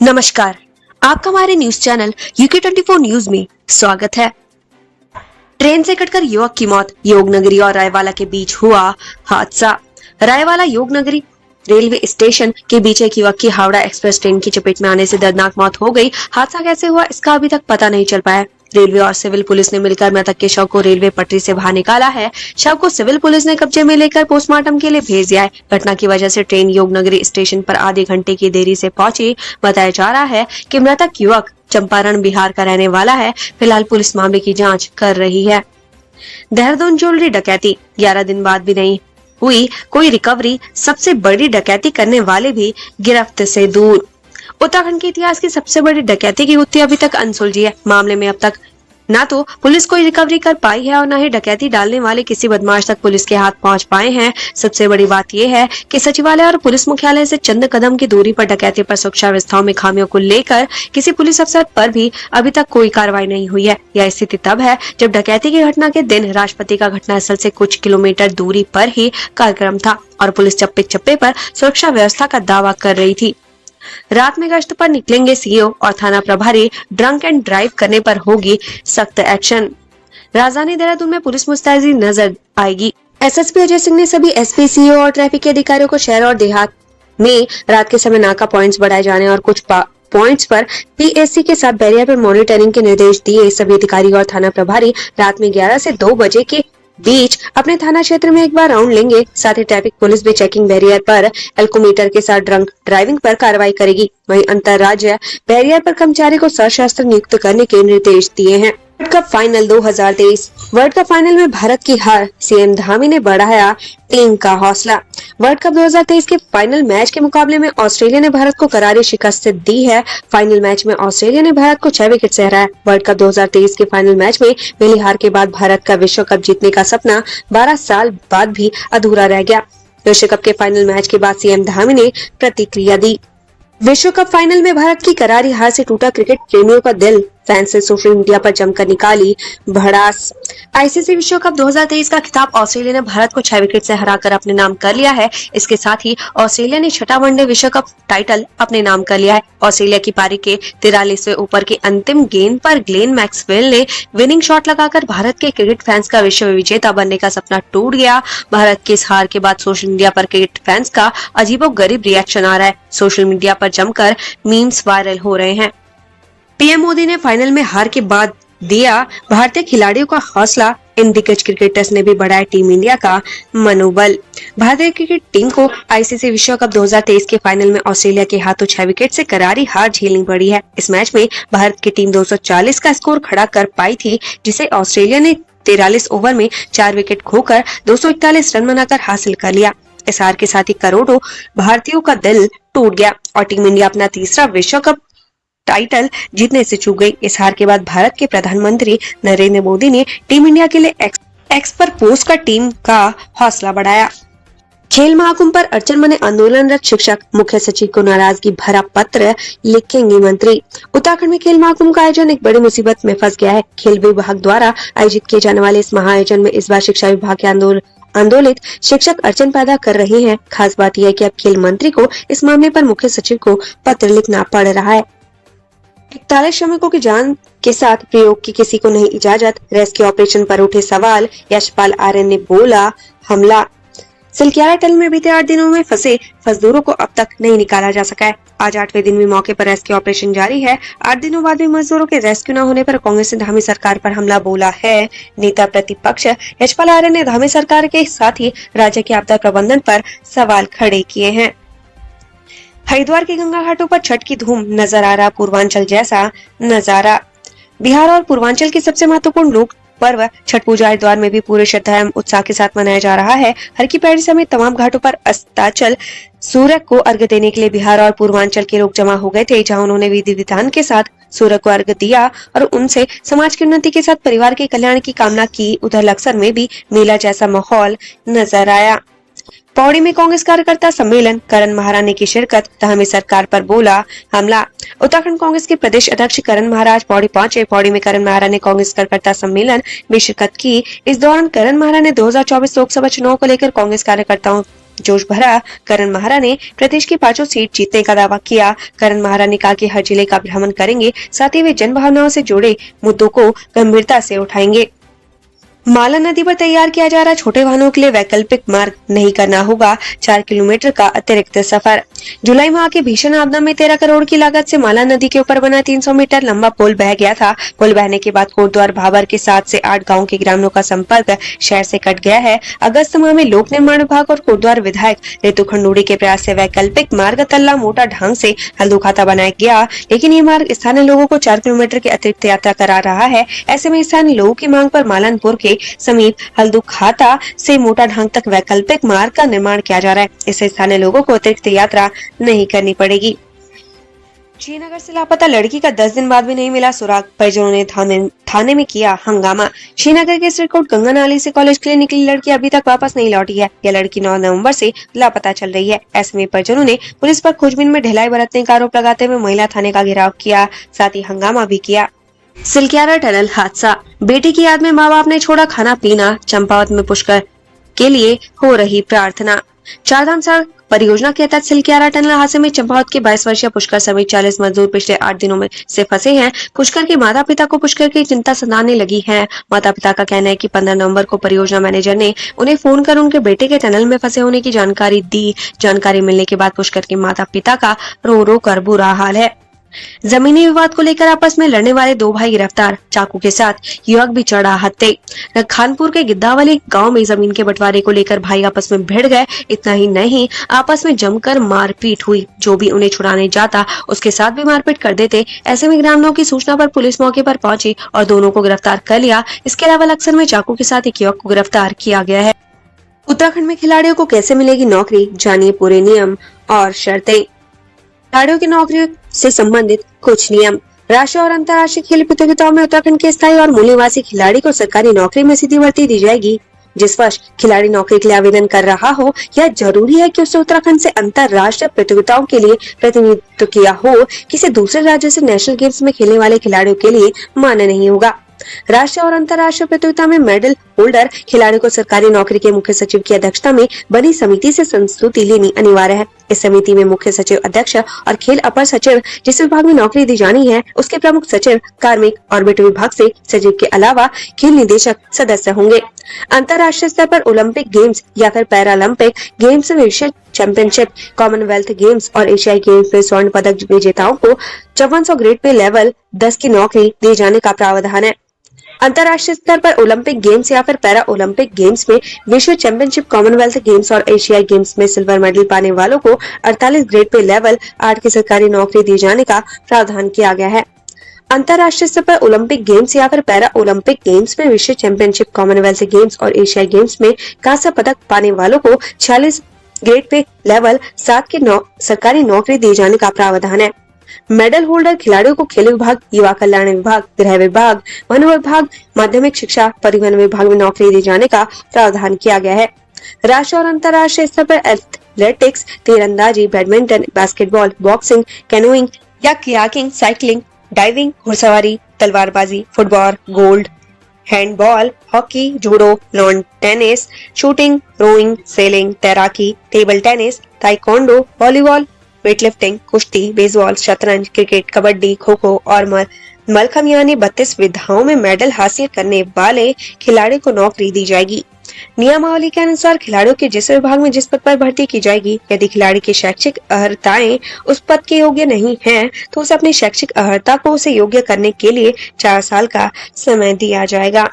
नमस्कार, आपका हमारे न्यूज चैनल UK24 न्यूज में स्वागत है। ट्रेन से कटकर युवक की मौत, योगनगरी और रायवाला के बीच हुआ हादसा। रायवाला योगनगरी रेलवे स्टेशन के बीच एक युवक की हावड़ा एक्सप्रेस ट्रेन की चपेट में आने से दर्दनाक मौत हो गई। हादसा कैसे हुआ इसका अभी तक पता नहीं चल पाया। रेलवे और सिविल पुलिस ने मिलकर मृतक के शव को रेलवे पटरी से बाहर निकाला है। शव को सिविल पुलिस ने कब्जे में लेकर पोस्टमार्टम के लिए भेज दिया है। घटना की वजह से ट्रेन योगनगरी स्टेशन पर आधे घंटे की देरी से पहुंची। बताया जा रहा है कि मृतक युवक चंपारण बिहार का रहने वाला है। फिलहाल पुलिस मामले की जाँच कर रही है। देहरादून ज्वेलरी डकैती, 11 दिन बाद भी नहीं हुई कोई रिकवरी, सबसे बड़ी डकैती करने वाले भी गिरफ्त से दूर। उत्तराखंड के इतिहास की सबसे बड़ी डकैती की गुत्थी अभी तक अनसुलझी है। मामले में अब तक ना तो पुलिस कोई रिकवरी कर पाई है और न ही डकैती डालने वाले किसी बदमाश तक पुलिस के हाथ पहुंच पाए हैं। सबसे बड़ी बात यह है कि सचिवालय और पुलिस मुख्यालय से चंद कदम की दूरी पर डकैती पर सुरक्षा व्यवस्थाओं में खामियों को लेकर किसी पुलिस अफसर पर भी अभी तक कोई कार्रवाई नहीं हुई है। यह स्थिति तब है जब डकैती की घटना के दिन राष्ट्रपति का घटनास्थल से कुछ किलोमीटर दूरी पर ही कार्यक्रम था और पुलिस चप्पे चप्पे पर सुरक्षा व्यवस्था का दावा कर रही थी। रात में गश्त पर निकलेंगे सीओ और थाना प्रभारी, ड्रंक एंड ड्राइव करने पर होगी सख्त एक्शन। राजधानी देहरादून में पुलिस मुस्तैदी नजर आएगी। एसएसपी अजय सिंह ने सभी एसपी, सीओ और ट्रैफिक के अधिकारियों को शहर और देहात में रात के समय नाका पॉइंट्स बढ़ाए जाने और कुछ पॉइंट्स पर पीएससी के साथ बैरियर पर मॉनिटरिंग के निर्देश दिए। सभी अधिकारी और थाना प्रभारी रात में 11 से 2 बजे के बीच अपने थाना क्षेत्र में एक बार राउंड लेंगे। साथ ही ट्रैफिक पुलिस भी चेकिंग बैरियर पर एल्कोमीटर के साथ ड्रंक ड्राइविंग पर कार्रवाई करेगी। वहीं अंतरराज्य बैरियर पर कर्मचारी को सशस्त्र नियुक्त करने के निर्देश दिए हैं। World cup final 2023। World cup final में भारत की हार, सीएम धामी ने बढ़ाया टीम का हौसला। वर्ल्ड कप 2023 के फाइनल मैच के मुकाबले में ऑस्ट्रेलिया ने भारत को करारी शिकस्त दी है। फाइनल मैच में ऑस्ट्रेलिया ने भारत को 6 विकेट से हराया। वर्ल्ड कप 2023 के फाइनल मैच में मिली हार के बाद भारत का विश्व कप जीतने का सपना 12 साल बाद भी अधूरा रह गया। विश्व कप के फाइनल मैच के बाद सीएम धामी ने प्रतिक्रिया दी। विश्व कप फाइनल में भारत की करारी हार से टूटा क्रिकेट प्रेमियों का दिल। फैंस ने सोशल मीडिया पर जमकर निकाली भड़ास। आईसीसी विश्व कप 2023 का खिताब ऑस्ट्रेलिया ने भारत को 6 विकेट से हराकर अपने नाम कर लिया है। इसके साथ ही ऑस्ट्रेलिया ने 6वां वनडे विश्व कप टाइटल अपने नाम कर लिया है। ऑस्ट्रेलिया की पारी के 43वें ओवर के अंतिम गेंद पर ग्लेन मैक्सवेल ने विनिंग शॉट लगाकर भारत के क्रिकेट फैंस का विश्व विजेता बनने का सपना टूट गया। भारत की इस हार के बाद सोशल मीडिया पर क्रिकेट फैंस का अजीबोगरीब रिएक्शन आ रहा है। सोशल मीडिया पर जमकर मीम्स वायरल हो रहे हैं। पीएम मोदी ने फाइनल में हार के बाद दिया भारतीय खिलाड़ियों का हौसला। इन दिग्गज क्रिकेटर्स ने भी बढ़ाया टीम इंडिया का मनोबल। भारतीय क्रिकेट टीम को आईसीसी विश्व कप 2023 के फाइनल में ऑस्ट्रेलिया के हाथों 6 विकेट से करारी हार झेलनी पड़ी है। इस मैच में भारत की टीम 240 का स्कोर खड़ा कर पाई थी, जिसे ऑस्ट्रेलिया ने 43 ओवर में 4 विकेट खोकर 241 रन बनाकर हासिल कर लिया। इस हार के साथ ही करोड़ों भारतीयों का दिल टूट गया और टीम इंडिया अपना तीसरा विश्व कप टाइटल जीतने से चूक गई। इस हार के बाद भारत के प्रधानमंत्री नरेंद्र मोदी ने टीम इंडिया के लिए एक्स पर पोस्ट कर टीम का हौसला बढ़ाया। खेल महाकुंभ पर अड़चन बने आंदोलनरत शिक्षक, मुख्य सचिव को नाराजगी भरा पत्र लिखेंगे मंत्री। उत्तराखंड में खेल महाकुंभ का आयोजन एक बड़ी मुसीबत में फंस गया है। खेल विभाग द्वारा आयोजित किए जाने वाले इस महाआयोजन में इस बार शिक्षा विभाग के आंदोलित शिक्षक अड़चन पैदा कर रहे हैं। खास बात यह है कि अब खेल मंत्री को इस मामले पर मुख्य सचिव को पत्र लिखना पड़ रहा है। 41 श्रमिकों की जान के साथ प्रयोग की किसी को नहीं इजाजत, रेस्क्यू ऑपरेशन पर उठे सवाल। यशपाल आर्य ने बोला हमला। सिलक्यारा टनल में बीते 8 दिनों में फंसे मजदूरों को अब तक नहीं निकाला जा सका है। आज 8वें दिन भी मौके पर रेस्क्यू ऑपरेशन जारी है। 8 दिनों बाद भी मजदूरों के रेस्क्यू न होने पर कांग्रेस ने धामी सरकार पर हमला बोला है। नेता प्रतिपक्ष यशपाल आर्य ने धामी सरकार के साथ ही राज्य के आपदा प्रबंधन पर सवाल खड़े किए हैं। हरिद्वार के गंगा घाटों पर छठ की धूम, नजर आ रहा पूर्वांचल जैसा नजारा। बिहार और पूर्वांचल की सबसे महत्वपूर्ण लोक पर्व छठ पूजा हरिद्वार में भी पूरे श्रद्धा एवं उत्साह के साथ मनाया जा रहा है। हर की पैड़ी समेत तमाम घाटों पर अस्ताचल सूर्य को अर्घ्य देने के लिए बिहार और पूर्वांचल के लोग जमा हो गए थे, जहां उन्होंने विधि विधान के साथ सूर्य को अर्घ्य दिया और उनसे समाज की उन्नति के साथ परिवार के कल्याण की कामना की। उधर लक्सर में भी मेला जैसा माहौल नजर आया। पौड़ी में कांग्रेस कार्यकर्ता सम्मेलन, करण महारानी की शिरकत, धामी सरकार पर बोला हमला। उत्तराखंड कांग्रेस के प्रदेश अध्यक्ष करण महाराज पौड़ी पहुंचे। पौड़ी में करण महाराज ने कांग्रेस कार्यकर्ता सम्मेलन में शिरकत की। इस दौरान करण महाराज ने 2024 लोकसभा चुनाव को लेकर कांग्रेस कार्यकर्ताओं जोश भरा करण महारा ने प्रदेश की 5 सीट जीतने का दावा किया। करण महारा ने कहा कि हर जिले का भ्रमण करेंगे, साथ ही वे जन भावनाओं से जुड़े मुद्दों को गंभीरता से उठाएंगे। माला नदी पर तैयार किया जा रहा छोटे वाहनों के लिए वैकल्पिक मार्ग, नहीं करना होगा 4 किलोमीटर का अतिरिक्त सफर। जुलाई माह की भीषण आपदा में 13 करोड़ की लागत से माला नदी के ऊपर बना 300 मीटर लंबा पुल बह गया था। पुल बहने के बाद कोटद्वार भाबर के 7 से 8 गाँव के ग्रामीणों का संपर्क शहर से कट गया है। अगस्त माह में लोक निर्माण विभाग और कोटद्वार विधायक रितु खंडूड़ी के प्रयास से वैकल्पिक मार्ग तल्ला मोटा ढंग से हल्दूखाता बनाया गया, लेकिन ये मार्ग स्थानीय लोगों को 4 किलोमीटर की अतिरिक्त यात्रा करा रहा है। ऐसे में स्थानीय लोगों की मांग पर मालनपुर के समीप हल्दूखाता से मोटा ढंग तक वैकल्पिक मार्ग का निर्माण किया जा रहा है। इससे स्थानीय लोगों को अतिरिक्त यात्रा नहीं करनी पड़ेगी। श्रीनगर से लापता लड़की का 10 दिन बाद भी नहीं मिला सुराग, परिजनों ने थाने में किया हंगामा। श्रीनगर के सिरकोट गंगा नाली से कॉलेज के लिए निकली लड़की अभी तक वापस नहीं लौटी है। यह लड़की 9 नवंबर से लापता चल रही है। ऐसे में परिजनों ने पुलिस पर खोजबीन में ढिलाई बरतने का आरोप लगाते हुए महिला थाने का घेराव किया, साथ ही हंगामा भी किया। सिलक्यारा टनल हादसा, बेटी की याद में माँ बाप ने छोड़ा खाना पीना, चंपावत में पुष्कर के लिए हो रही प्रार्थना। चारधाम सड़क परियोजना के तहत सिलक्यारा टनल हादसे में चंपावत के 22 वर्षीय पुष्कर समेत 40 मजदूर पिछले 8 दिनों में से फंसे हैं। पुष्कर के माता पिता को पुष्कर की चिंता सताने लगी है। माता पिता का कहना है कि 15 नवंबर को परियोजना मैनेजर ने उन्हें फोन कर उनके बेटे के टनल में फंसे होने की जानकारी दी। जानकारी मिलने के बाद पुष्कर के माता पिता का रो रो कर बुरा हाल है। जमीनी विवाद को लेकर आपस में लड़ने वाले 2 भाई गिरफ्तार, चाकू के साथ युवक भी चढ़ा हत्थे। खानपुर के गिद्दावली गांव में जमीन के बंटवारे को लेकर भाई आपस में भिड़ गए। इतना ही नहीं, आपस में जमकर मारपीट हुई। जो भी उन्हें छुड़ाने जाता उसके साथ भी मारपीट कर देते। ऐसे में ग्रामीणों की सूचना पर पुलिस मौके पर पहुंची और दोनों को गिरफ्तार कर लिया। इसके अलावा लक्सर में चाकू के साथ एक युवक को गिरफ्तार किया गया है। उत्तराखंड में खिलाड़ियों को कैसे मिलेगी नौकरी, जानिए पूरे नियम और शर्तें। खिलाड़ियों की नौकरी से संबंधित कुछ नियम। राष्ट्रीय और अंतर्राष्ट्रीय खेल प्रतियोगिताओं में उत्तराखंड के स्थायी और मूल निवासी खिलाड़ी को सरकारी नौकरी में सीधी भर्ती दी जाएगी। जिस वर्ष खिलाड़ी नौकरी के लिए आवेदन कर रहा हो, यह जरूरी है कि उसने उत्तराखंड से अंतर्राष्ट्रीय प्रतियोगिताओं के लिए प्रतिनिधित्व किया हो। किसी दूसरे राज्य से नेशनल गेम्स में खेलने वाले खिलाड़ियों के लिए मान्य नहीं होगा। राष्ट्रीय और अंतर्राष्ट्रीय प्रतियोगिता में मेडल होल्डर खिलाड़ी को सरकारी नौकरी के मुख्य सचिव की अध्यक्षता में बनी समिति से संस्तुति लेनी अनिवार्य है। इस समिति में मुख्य सचिव, अध्यक्ष और खेल अपर सचिव, जिस विभाग में नौकरी दी जानी है उसके प्रमुख सचिव, कार्मिक और वित्त विभाग से सचिव के अलावा खेल निदेशक सदस्य होंगे। अंतर्राष्ट्रीय स्तर पर ओलंपिक गेम्स या फिर पैरालंपिक गेम्स, विश्व चैंपियनशिप, कॉमनवेल्थ गेम्स और एशियाई गेम्स में स्वर्ण पदक विजेताओं को 5400 ग्रेड पे लेवल 10 की नौकरी दिए जाने का प्रावधान है। अंतर्राष्ट्रीय स्तर पर ओलंपिक गेम्स या फिर पैरा ओलंपिक गेम्स में, विश्व चैंपियनशिप, कॉमनवेल्थ गेम्स और एशियाई गेम्स में सिल्वर मेडल पाने वालों को 48 ग्रेड पे लेवल 8 की सरकारी नौकरी दिए जाने का प्रावधान किया गया है। अंतर्राष्ट्रीय स्तर पर ओलंपिक गेम्स या फिर पैरा ओलंपिक गेम्स में, विश्व चैंपियनशिप, कॉमनवेल्थ गेम्स और एशियाई गेम्स में कांस्य पदक पाने वालों को 46 ग्रेड पे लेवल 7 की सरकारी नौकरी दिए जाने का प्रावधान है। मेडल होल्डर खिलाड़ियों को खेल विभाग, युवा कल्याण विभाग, गृह विभाग, वन विभाग, माध्यमिक शिक्षा, परिवहन विभाग में नौकरी दिए जाने का प्रावधान किया गया है। राष्ट्रीय और अंतर्राष्ट्रीय स्तर पर एथलेटिक्स, तीरंदाजी, बैडमिंटन, बास्केटबॉल, बॉक्सिंग, कैनोइंग या कयाकिंग, साइकिलिंग, डाइविंग, घुड़सवारी, तलवारबाजी, football, golf, handball, hockey, judo, lawn tennis, shooting, rowing, sailing, तैराकी, table tennis, taekwondo, volleyball, weightlifting, कुश्ती, बेसबॉल, शतरंज, क्रिकेट, कबड्डी, खो खो और मलखम यानी 32 विधाओं में मेडल हासिल करने वाले खिलाड़ी को नौकरी दी जाएगी। नियमावली के अनुसार खिलाड़ियों के जिस विभाग में जिस पद पर भर्ती की जाएगी, यदि खिलाड़ी की शैक्षिक अर्हताएं उस पद के योग्य नहीं हैं, तो उसे अपनी शैक्षिक अर्हता को उसे योग्य करने के लिए 4 साल का समय दिया जाएगा।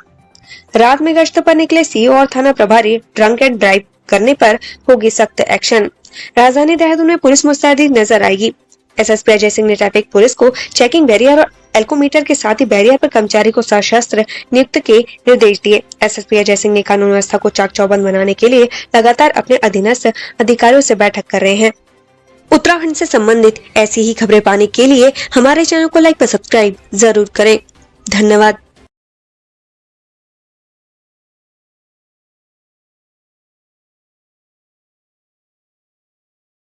रात में गश्त पर निकले सीईओ और थाना प्रभारी ड्रंक एंड ड्राइव करने पर होगी सख्त एक्शन। राजधानी देहरादून में पुलिस मुस्तैदी नजर आएगी। एसएसपी अजय सिंह ने ट्रैफिक पुलिस को चेकिंग बैरियर और एल्कोमीटर के साथ ही बैरियर पर कर्मचारी को सशस्त्र नियुक्त के निर्देश दिए। एसएसपी अजय सिंह ने कानून व्यवस्था को चाक चौबंद बनाने के लिए लगातार अपने अधीनस्थ अधिकारियों से बैठक कर रहे हैं। उत्तराखंड से संबंधित ऐसी ही खबरें पाने के लिए हमारे चैनल को लाइक व सब्सक्राइब जरूर करें। धन्यवाद।